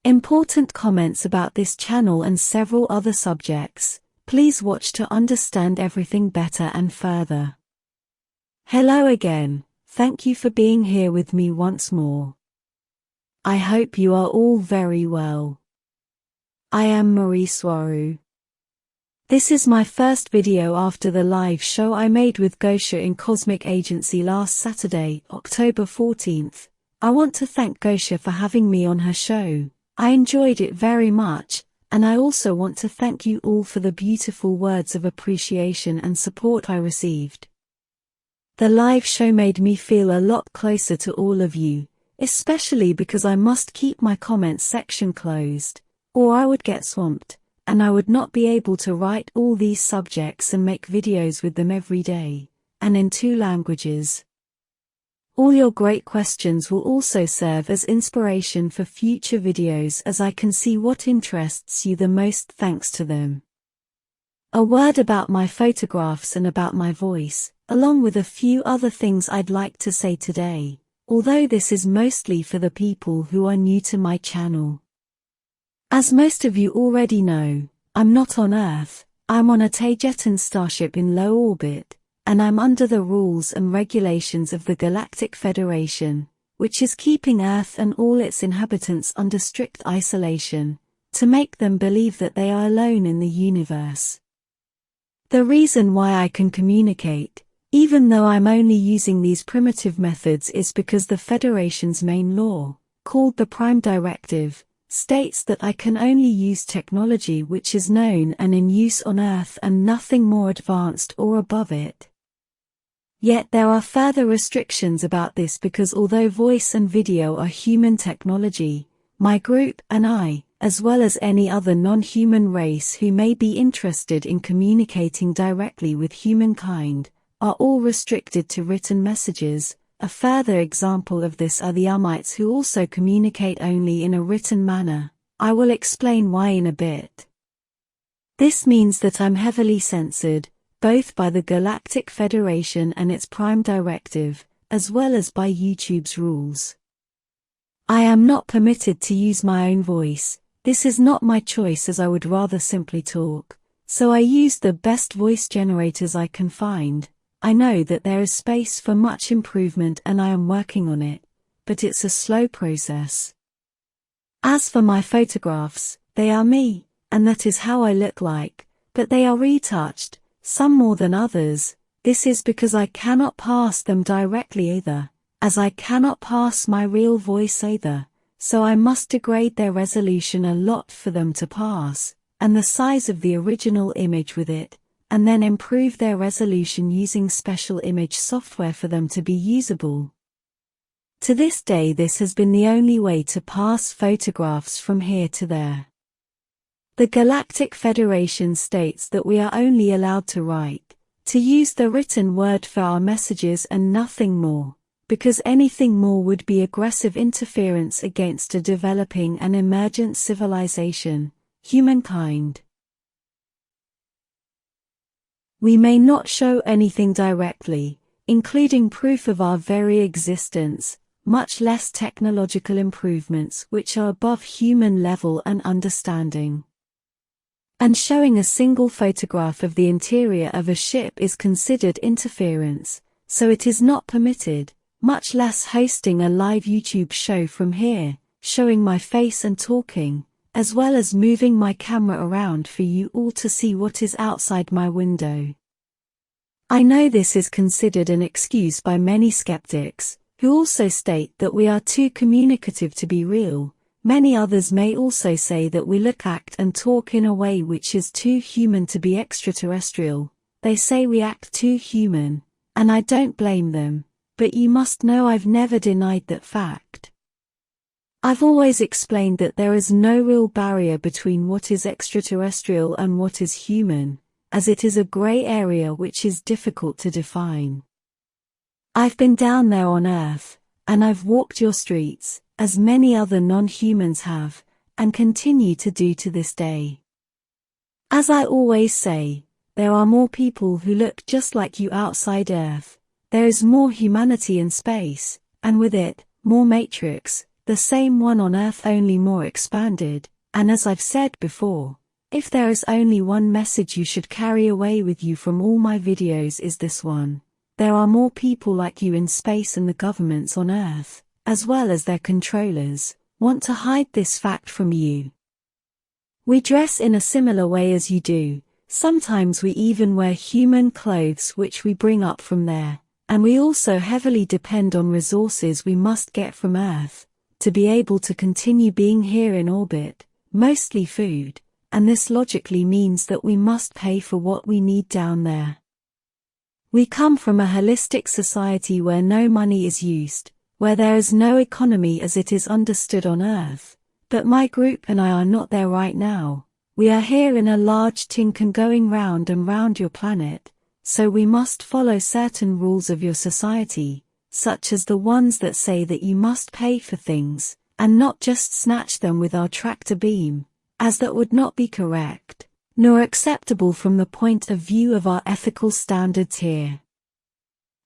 Important comments about this channel and several other subjects. Please watch to understand everything better and further. Hello again, thank you for being here with me once more. I hope you are all very well. I am Mari Swaruu. This is my first video after the live show I made with Gosha in Cosmic Agency last Saturday, October 14th. I want to thank Gosha for having me on her show. I enjoyed it very much, and I also want to thank you all for the beautiful words of appreciation and support I received. The live show made me feel a lot closer to all of you, especially because I must keep my comments section closed, or I would get swamped, and I would not be able to write all these subjects and make videos with them every day, and in 2 languages. All your great questions will also serve as inspiration for future videos as I can see what interests you the most thanks to them. A word about my photographs and about my voice, along with a few other things I'd like to say today, although this is mostly for the people who are new to my channel. As most of you already know, I'm not on Earth, I'm on a Taygetan starship in low orbit, and I'm under the rules and regulations of the Galactic Federation, which is keeping Earth and all its inhabitants under strict isolation, to make them believe that they are alone in the universe. The reason why I can communicate, even though I'm only using these primitive methods, is because the Federation's main law, called the Prime Directive, states that I can only use technology which is known and in use on Earth and nothing more advanced or above it. Yet there are further restrictions about this because although voice and video are human technology, my group and I, as well as any other non-human race who may be interested in communicating directly with humankind, are all restricted to written messages. A further example of this are the Umites, who also communicate only in a written manner. I will explain why in a bit. This means that I'm heavily censored, both by the Galactic Federation and its Prime Directive, as well as by YouTube's rules. I am not permitted to use my own voice. This is not my choice, as I would rather simply talk, so I use the best voice generators I can find. I know that there is space for much improvement and I am working on it, but it's a slow process. As for my photographs, they are me, and that is how I look like, but they are retouched, some more than others. This is because I cannot pass them directly either, as I cannot pass my real voice either, so I must degrade their resolution a lot for them to pass, and the size of the original image with it, and then improve their resolution using special image software for them to be usable. To this day, this has been the only way to pass photographs from here to there. The Galactic Federation states that we are only allowed to write, to use the written word for our messages and nothing more, because anything more would be aggressive interference against a developing and emergent civilization, humankind. We may not show anything directly, including proof of our very existence, much less technological improvements which are above human level and understanding. And showing a single photograph of the interior of a ship is considered interference, so it is not permitted, much less hosting a live YouTube show from here, showing my face and talking, as well as moving my camera around for you all to see what is outside my window. I know this is considered an excuse by many skeptics, who also state that we are too communicative to be real. Many others may also say that we look, act and talk in a way which is too human to be extraterrestrial. They say we act too human, and I don't blame them, but you must know I've never denied that fact. I've always explained that there is no real barrier between what is extraterrestrial and what is human, as it is a grey area which is difficult to define. I've been down there on Earth, and I've walked your streets, as many other non-humans have, and continue to do to this day. As I always say, there are more people who look just like you outside Earth. There is more humanity in space, and with it, more matrix. the same one on Earth, only more expanded, and as I've said before, if there is only one message you should carry away with you from all my videos is this one: there are more people like you in space, and the governments on Earth, as well as their controllers, want to hide this fact from you. We dress in a similar way as you do, sometimes we even wear human clothes which we bring up from there, and we also heavily depend on resources we must get from Earth, to be able to continue being here in orbit, mostly food, and this logically means that we must pay for what we need down there. We come from a holistic society where no money is used, where there is no economy as it is understood on Earth, but my group and I are not there right now. We are here in a large Tinkan going round and round your planet, so we must follow certain rules of your society, such as the ones that say that you must pay for things, and not just snatch them with our tractor beam, as that would not be correct, nor acceptable from the point of view of our ethical standards here.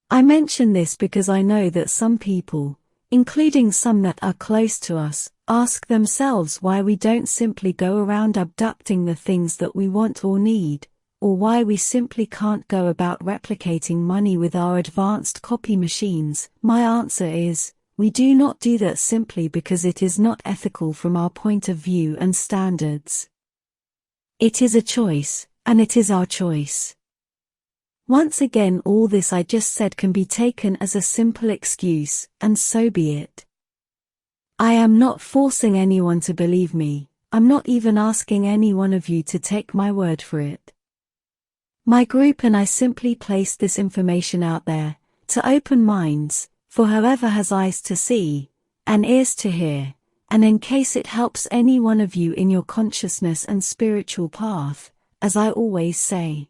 I mention this because I know that some people, including some that are close to us, ask themselves why we don't simply go around abducting the things that we want or need, or why we simply can't go about replicating money with our advanced copy machines. My answer is, we do not do that simply because it is not ethical from our point of view and standards. It is a choice, and it is our choice. Once again, all this I just said can be taken as a simple excuse, and so be it. I am not forcing anyone to believe me, I'm not even asking any one of you to take my word for it. My group and I simply place this information out there, to open minds, for whoever has eyes to see, and ears to hear, and in case it helps any one of you in your consciousness and spiritual path, as I always say.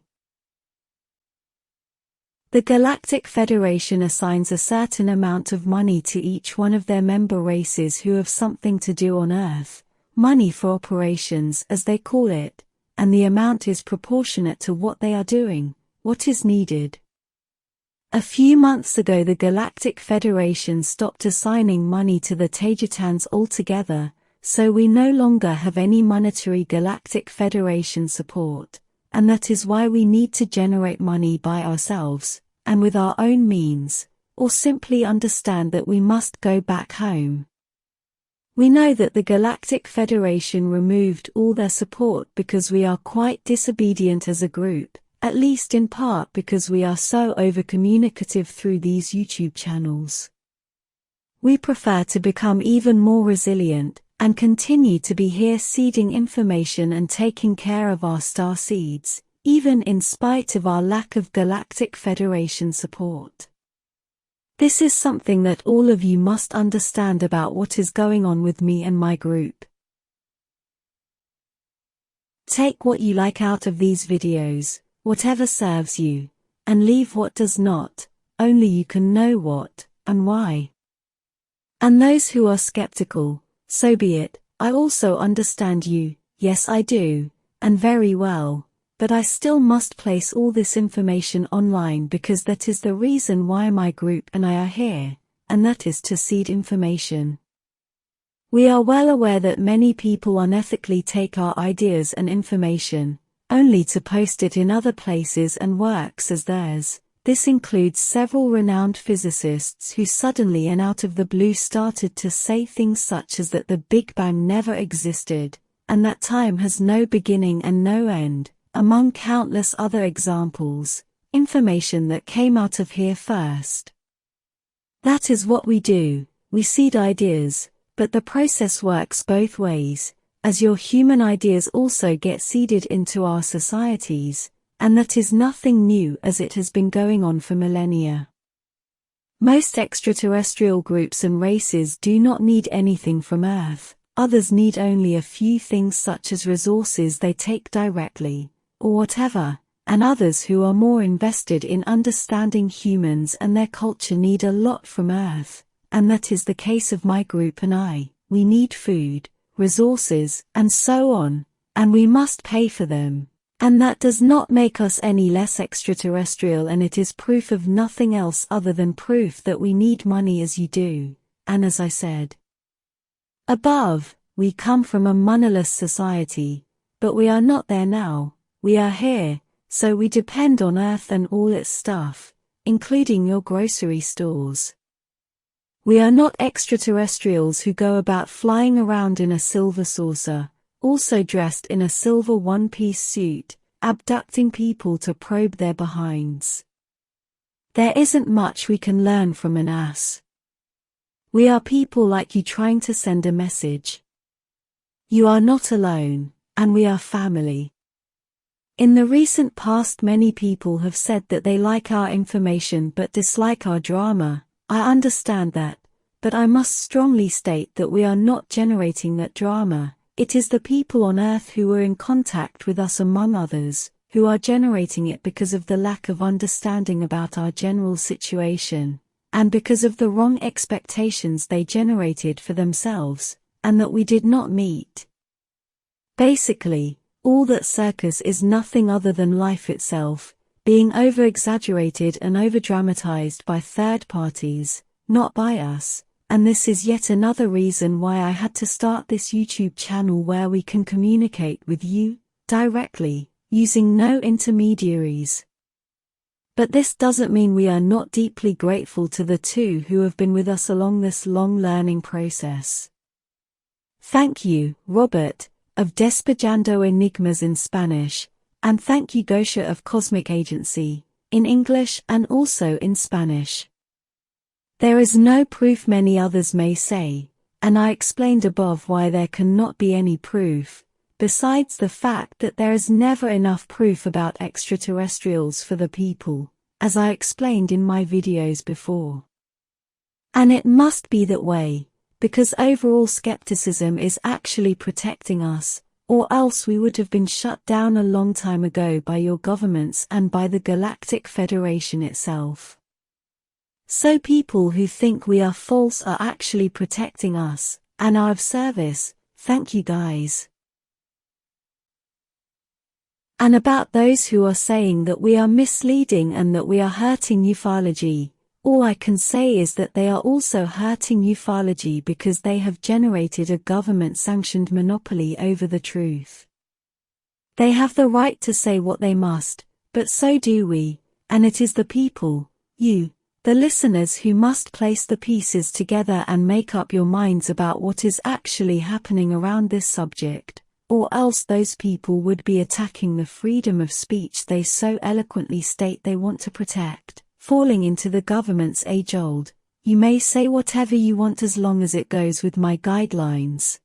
The Galactic Federation assigns a certain amount of money to each one of their member races who have something to do on Earth, money for operations as they call it, and the amount is proportionate to what they are doing, what is needed. A few months ago the Galactic Federation stopped assigning money to the Taygetans altogether, so we no longer have any monetary Galactic Federation support, and that is why we need to generate money by ourselves, and with our own means, or simply understand that we must go back home. We know that the Galactic Federation removed all their support because we are quite disobedient as a group, at least in part because we are so over-communicative through these YouTube channels. We prefer to become even more resilient, and continue to be here seeding information and taking care of our star seeds, even in spite of our lack of Galactic Federation support. This is something that all of you must understand about what is going on with me and my group. Take what you like out of these videos, whatever serves you, and leave what does not, only you can know what, and why. And those who are skeptical, so be it, I also understand you, yes I do, and very well, but I still must place all this information online because that is the reason why my group and I are here, and that is to seed information. We are well aware that many people unethically take our ideas and information, only to post it in other places and works as theirs. This includes several renowned physicists who suddenly and out of the blue started to say things such as that the Big Bang never existed, and that time has no beginning and no end, among countless other examples, information that came out of here first. That is what we do, we seed ideas, but the process works both ways, as your human ideas also get seeded into our societies, and that is nothing new as it has been going on for millennia. Most extraterrestrial groups and races do not need anything from Earth, others need only a few things such as resources they take directly, or whatever, and others who are more invested in understanding humans and their culture need a lot from Earth, and that is the case of my group and I. We need food, resources, and so on, and we must pay for them. And that does not make us any less extraterrestrial, and it is proof of nothing else other than proof that we need money as you do, and as I said. Above, we come from a moneyless society, but we are not there now, we are here, so we depend on Earth and all its stuff, including your grocery stores. We are not extraterrestrials who go about flying around in a silver saucer, also dressed in a silver one-piece suit, abducting people to probe their behinds. There isn't much we can learn from an ass. We are people like you trying to send a message. You are not alone, and we are family. In the recent past, many people have said that they like our information but dislike our drama. I understand that, but I must strongly state that we are not generating that drama. It is the people on Earth who are in contact with us, among others, who are generating it because of the lack of understanding about our general situation, and because of the wrong expectations they generated for themselves, and that we did not meet. Basically, all that circus is nothing other than life itself, being over-exaggerated and over-dramatized by third parties, not by us, and this is yet another reason why I had to start this YouTube channel where we can communicate with you, directly, using no intermediaries. But this doesn't mean we are not deeply grateful to the two who have been with us along this long learning process. Thank you, Robert, of Despejando Enigmas in Spanish, and thank you Gosha of Cosmic Agency, in English and also in Spanish. There is no proof, many others may say, and I explained above why there cannot be any proof, besides the fact that there is never enough proof about extraterrestrials for the people, as I explained in my videos before. And it must be that way, because overall skepticism is actually protecting us, or else we would have been shut down a long time ago by your governments and by the Galactic Federation itself. So people who think we are false are actually protecting us, and are of service. Thank you guys. And about those who are saying that we are misleading and that we are hurting ufology, all I can say is that they are also hurting ufology because they have generated a government-sanctioned monopoly over the truth. They have the right to say what they must, but so do we, and it is the people, you, the listeners, who must place the pieces together and make up your minds about what is actually happening around this subject, or else those people would be attacking the freedom of speech they so eloquently state they want to protect, falling into the government's age-old, you may say whatever you want as long as it goes with my guidelines.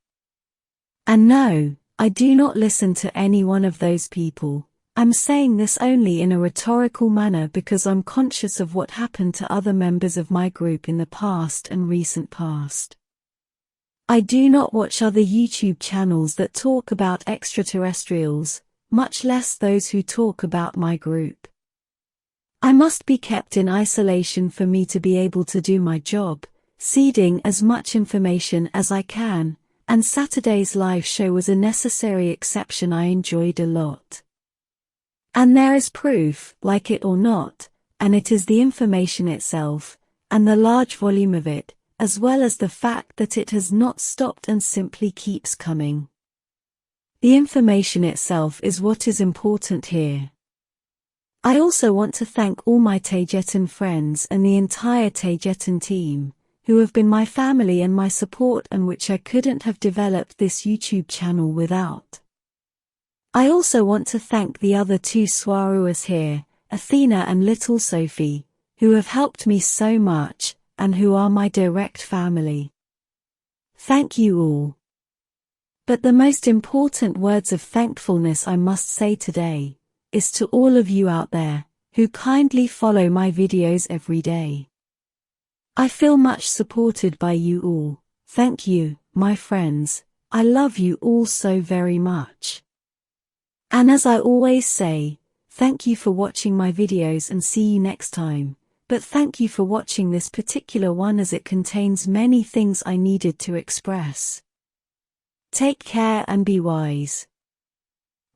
And no, I do not listen to any one of those people. I'm saying this only in a rhetorical manner because I'm conscious of what happened to other members of my group in the past and recent past. I do not watch other YouTube channels that talk about extraterrestrials, much less those who talk about my group. I must be kept in isolation for me to be able to do my job, seeding as much information as I can, and Saturday's live show was a necessary exception I enjoyed a lot. And there is proof, like it or not, and it is the information itself, and the large volume of it, as well as the fact that it has not stopped and simply keeps coming. The information itself is what is important here. I also want to thank all my Taygetan friends and the entire Taygetan team, who have been my family and my support, and which I couldn't have developed this YouTube channel without. I also want to thank the other two Swaruus here, Athena and Little Sophie, who have helped me so much, and who are my direct family. Thank you all. But the most important words of thankfulness I must say today, is to all of you out there, who kindly follow my videos every day. I feel much supported by you all. Thank you, my friends, I love you all so very much. And as I always say, thank you for watching my videos and see you next time, but thank you for watching this particular one as it contains many things I needed to express. Take care and be wise.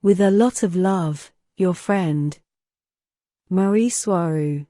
With a lot of love, your friend, Mari Swaruu.